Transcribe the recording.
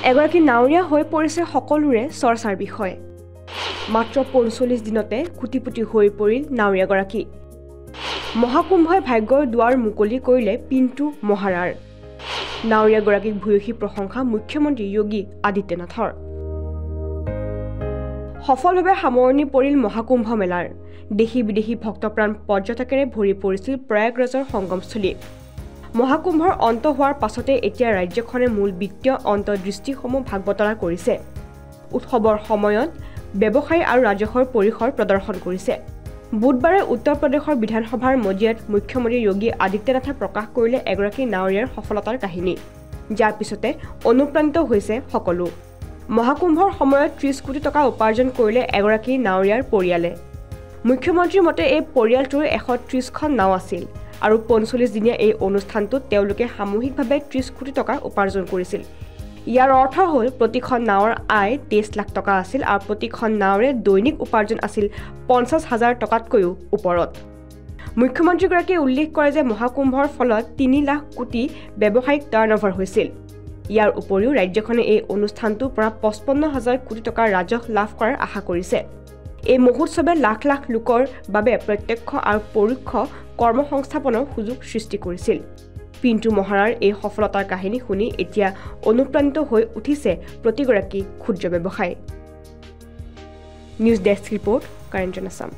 এগৰাকী নাৱৰীয়া হৈ পৰিছে সকলোৰে চৰ্চাৰ বিষয় মাত্ৰ ৪৫ দিনতে কোটিপতি হৈ পৰিল নাৱৰীয়াগৰাকী মহাকুম্ভই ভাগ্যৰ দুৱাৰ মুকলি কৰিলে পিণ্টু মহাৰাৰ নাৱৰীয়াগৰাকীক ভূয়সী প্ৰশংসা মুখ্যমন্ত্ৰী যোগী আদিত্যনাথৰ সফলভাৱে সামৰণি পৰিল মহাকুম্ভ মেলাৰ দেশী বিদেশী ভক্তপ্ৰাণ পৰ্যটকেৰে ভৰি পৰিছিল প্ৰয়াগৰাজৰ সংগমস্থলী মহাকুম্ভৰ অন্ত হোৱাৰ পাছতে এতিয়া ৰাজ্যখনে মূল বিত্তীয় অন্তৰ্দৃষ্টিসমূহ ভাগ বতৰা কৰিছে উৎসৱৰ সময়ত ব্যৱসায়ী আৰু ৰাজহৰ পৰিসৰ প্ৰদৰ্শন কৰিছে বুধবাৰে উত্তৰ প্ৰদেশৰ বিধানসভাৰ মজিয়াত মুখ্যমন্ত্ৰী যোগী আদিত্যনাথে প্ৰকাশ কৰিলে এগৰাকী নাৱৰীয়াৰ সফলতাৰ কাহিনী যাৰ পিছতে অনুপ্ৰাণিত হৈছে সকলো মহাকুম্ভৰ সময়ত ৩০ কোটি টকা উপাৰ্জন কৰিলে এগৰাকী নাৱৰীয়াৰ পৰিয়ালে মুখ্যমন্ত্ৰীৰ মতে এই পৰিয়ালটোৰ ১৩০খন নাও আছিল আৰু ৪৫ দিনীয়া এই অনুষ্ঠানটোত তেওঁলোকে সামূহিকভাৱে ৩০ কোটি টকা উপাৰ্জন কৰিছিল ইয়াৰ অৰ্থ হ'ল প্ৰতিখন নাৱৰ আয় ২৩ লাখ টকা আছিল আৰু প্ৰতিখন নাৱৰে দৈনিক উপাৰ্জন আছিল ৫০,০০০ টকাতকৈও ওপৰত মুখ্যমন্ত্ৰীগৰাকীয়ে উল্লেখ কৰে যে মহাকুম্ভৰ ফলত ৩ লাখ কোটি ব্যৱসায়িক টাৰ্ণঅভাৰ হৈছিল ইয়াৰ উপৰিও ৰাজ্যখনে এই অনুষ্ঠানটোৰ পৰা ৫৫,০০০ কোটি টকাৰ ৰাজহ লাভ কৰাৰ আশা কৰিছে এই মহোৎসৱে লাখ লাখ লোকৰ বাবে প্ৰত্যক্ষ আৰু পৰোক্ষ কৰ্মসংস্থাপনৰ সুযোগ সৃষ্টি কৰিছিল পিণ্টু মহাৰাৰ এই সফলতাৰ কাহিনী শুনি এতিয়া অনুপ্ৰাণিত হৈ উঠিছে প্ৰতিগৰাকী ক্ষুদ্ৰ ব্যৱসায়ী news desk report current Assam